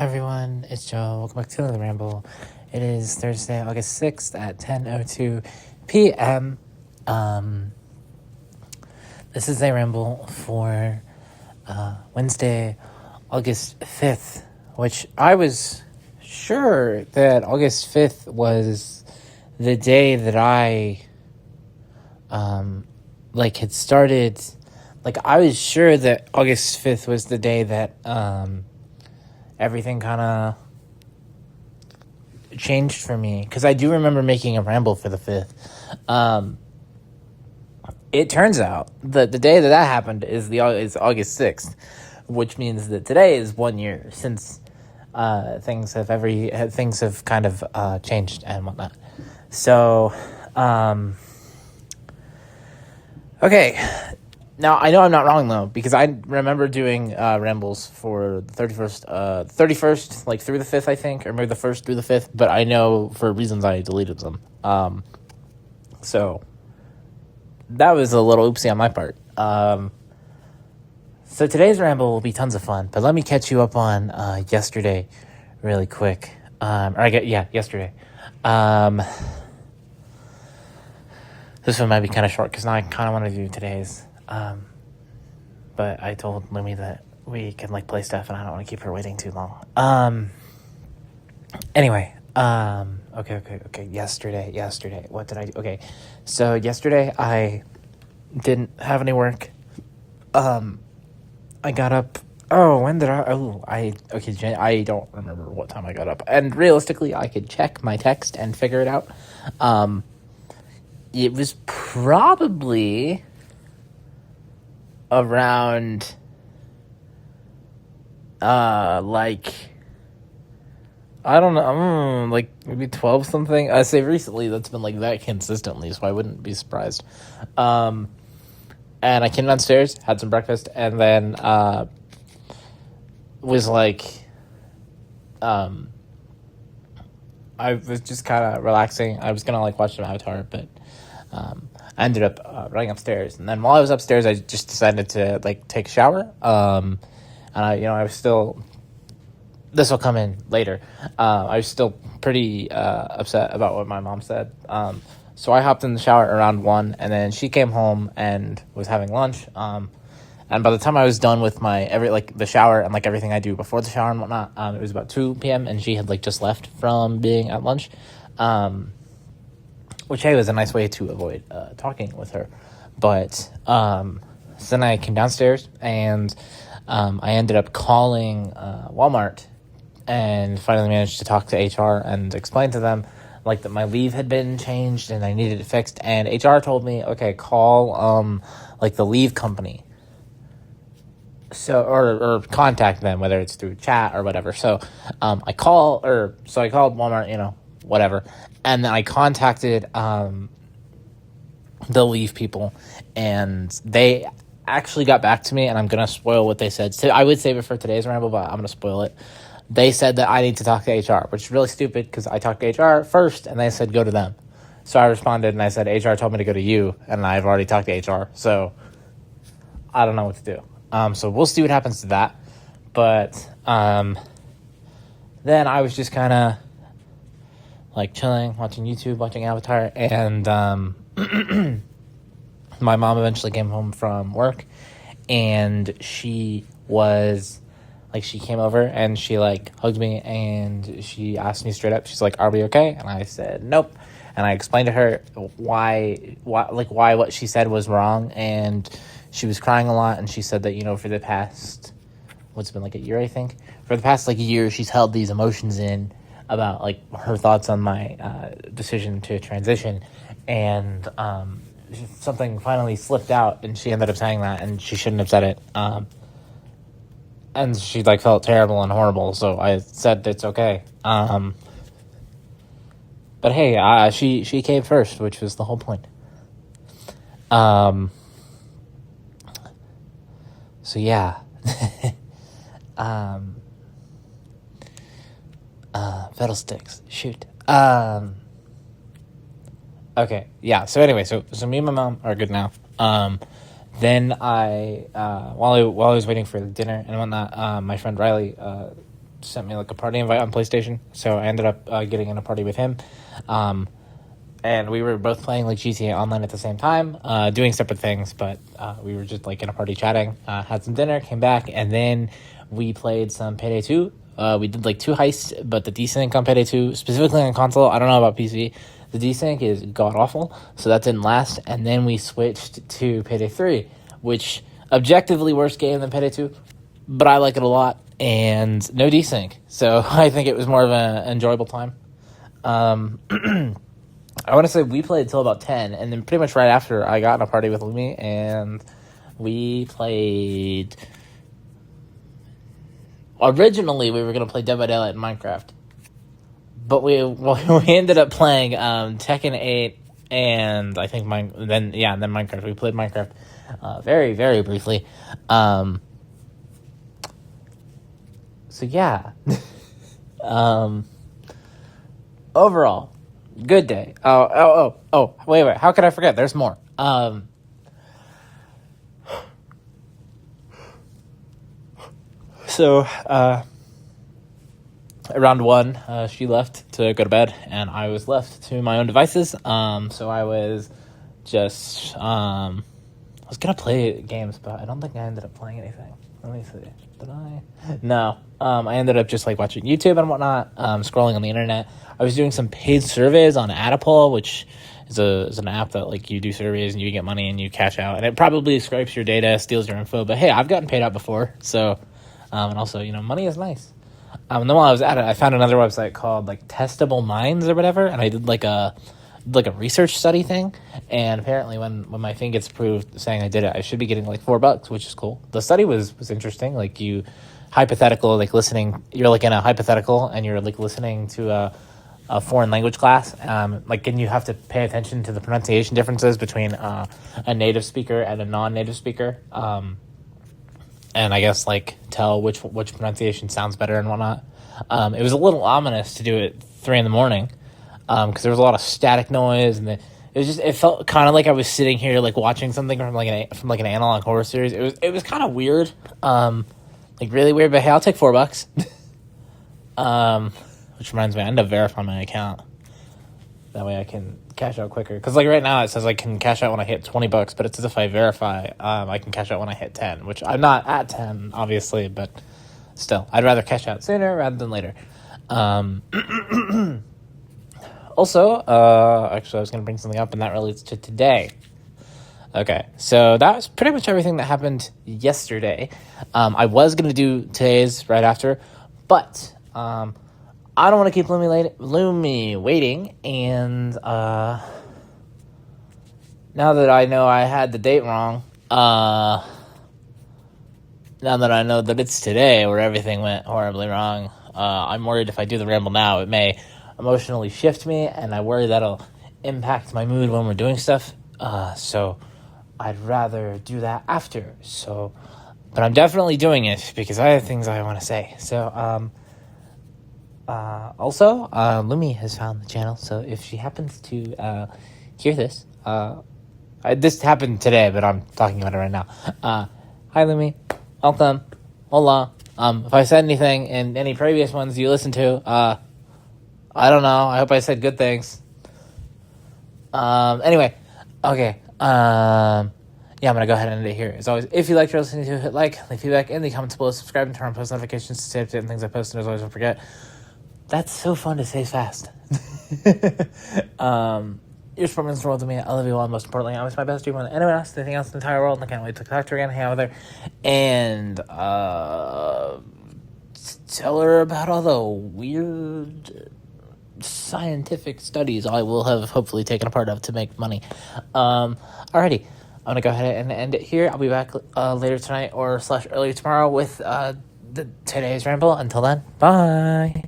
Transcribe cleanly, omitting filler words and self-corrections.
Hi everyone, it's Joe. Welcome back to another ramble. It is Thursday, August 6th at 10:02 p.m. This is a ramble for Wednesday, August 5th, which I was sure that August 5th was the day that I had started. I was sure that August 5th was the day that everything kind of changed for me, because I do remember making a ramble for the 5th. It turns out that the day that happened is August 6th, which means that today is 1 year since things have kind of changed and whatnot. So, okay. Now, I know I'm not wrong, though, because I remember doing rambles for the 31st, like through the 5th, I think, or maybe the 1st through the 5th, but I know for reasons I deleted them. So that was a little oopsie on my part. So today's ramble will be tons of fun, but let me catch you up on yesterday really quick. Yesterday. This one might be kind of short, because now I kind of want to do today's. But I told Lumi that we can play stuff, and I don't want to keep her waiting too long. Anyway, okay. Yesterday, what did I do? Okay, so yesterday I didn't have any work. I got up. When did I don't remember what time I got up, and realistically, I could check my text and figure it out. It was probably around I don't know, maybe 12 something. I say recently that's been that consistently, so I wouldn't be surprised. And I came downstairs, had some breakfast, and then was I was just kind of relaxing. I was gonna watch some Avatar, but I ended up running upstairs, and then while I was upstairs, I just decided to take a shower. And I was still. This will come in later. I was still pretty upset about what my mom said. So I hopped in the shower around 1, and then she came home and was having lunch. And by the time I was done with my the shower and everything I do before the shower and whatnot, it was about 2 p.m. and she had just left from being at lunch. Which, hey, was a nice way to avoid talking with her. But so then I came downstairs, and I ended up calling Walmart and finally managed to talk to HR and explain to them that my leave had been changed and I needed it fixed. And HR told me, okay, call the leave company. So or contact them, whether it's through chat or whatever. So I called Walmart, whatever. And then I contacted the leave people, and they actually got back to me, and I'm going to spoil what they said. So I would save it for today's ramble, but I'm going to spoil it. They said that I need to talk to HR, which is really stupid because I talked to HR first, and they said go to them. So I responded, and I said, HR told me to go to you, and I've already talked to HR, so I don't know what to do. So we'll see what happens to that. But then I was just kind of chilling, watching YouTube, watching Avatar, and my mom eventually came home from work, and she was she came over and she hugged me, and she asked me straight up, she's like, are we okay? And I said nope, and I explained to her why what she said was wrong, and she was crying a lot, and she said that for the past what's been a year, I think, for the past year, she's held these emotions in about her thoughts on my decision to transition, and something finally slipped out, and she ended up saying that, and she shouldn't have said it, and she felt terrible and horrible. So I said it's okay, but hey, she came first, which was the whole point. So yeah. Fiddlesticks. Shoot. Okay, yeah, so anyway, so me and my mom are good now. Then I, while I was waiting for the dinner and whatnot, my friend Riley sent me like a party invite on PlayStation, so I ended up getting in a party with him. And we were both playing like GTA Online at the same time, doing separate things, but we were just like in a party chatting, had some dinner, came back, and then we played some Payday 2. We did like 2 heists, but the desync on Payday 2, specifically on console, I don't know about PC, the desync is god-awful, so that didn't last, and then we switched to Payday 3, which objectively worse game than Payday 2, but I like it a lot, and no desync, so I think it was more of an enjoyable time. I want to say we played till about 10, and then pretty much right after I got in a party with Lumi, and we played... Originally, we were going to play Dead by Daylight and Minecraft, but we ended up playing Tekken 8, and I think then Minecraft. We played Minecraft very, very briefly. So yeah. Overall, good day. Wait, how could I forget? There's more. So, around 1, she left to go to bed, and I was left to my own devices. So I was just, I was gonna play games, but I don't think I ended up playing anything. Let me see. Did I? No. I ended up just like watching YouTube and whatnot, scrolling on the internet. I was doing some paid surveys on Adapol, which is an app that like you do surveys and you get money and you cash out, and it probably scrapes your data, steals your info. But hey, I've gotten paid out before, so and also money is nice. And then while I was at it, I found another website called like Testable Minds or whatever, and I did like a research study thing, and apparently when my thing gets approved saying I did it, I should be getting like $4, which is cool. The study was interesting. Like you're listening, you're like in a hypothetical and you're like listening to a foreign language class, and you have to pay attention to the pronunciation differences between a native speaker and a non-native speaker, and I guess like tell which pronunciation sounds better and whatnot. It was a little ominous to do it at 3 a.m. Because there was a lot of static noise, and it felt kind of like I was sitting here like watching something from an analog horror series. It was kind of weird, like really weird. But hey, I'll take $4. Which reminds me, I end up verifying my account. That way I can cash out quicker. Because like right now it says I can cash out when I hit $20, but it says if I verify, I can cash out when I hit 10, which I'm not at 10, obviously, but still, I'd rather cash out sooner rather than later. Also, actually, I was going to bring something up, and that relates to today. Okay, so that was pretty much everything that happened yesterday. I was going to do today's right after, but I don't want to keep Lumi waiting, and now that I know I had the date wrong, now that I know that it's today where everything went horribly wrong, I'm worried if I do the ramble now, it may emotionally shift me, and I worry that'll impact my mood when we're doing stuff, so I'd rather do that after. But I'm definitely doing it because I have things I want to say. So also Lumi has found the channel, so if she happens to hear this, this happened today, but I'm talking about it right now. Hi Lumi, welcome, hola. If I said anything in any previous ones you listened to, I don't know. I hope I said good things. Anyway, okay. Yeah, I'm going to go ahead and end it here. As always, if you liked what you're listening to, hit like, leave feedback in the comments below, subscribe, and turn on post notifications to stay updated on things I post, and as always, don't forget. That's so fun to say fast. Your support means the world to me. I love you all, and most importantly, I wish my best to you more than anyone else, anything else in the entire world, and I can't wait to talk to her again, hang out with her, and tell her about all the weird scientific studies I will have hopefully taken a part of to make money. Alrighty, I'm gonna go ahead and end it here. I'll be back later tonight or / early tomorrow with today's ramble. Until then, bye.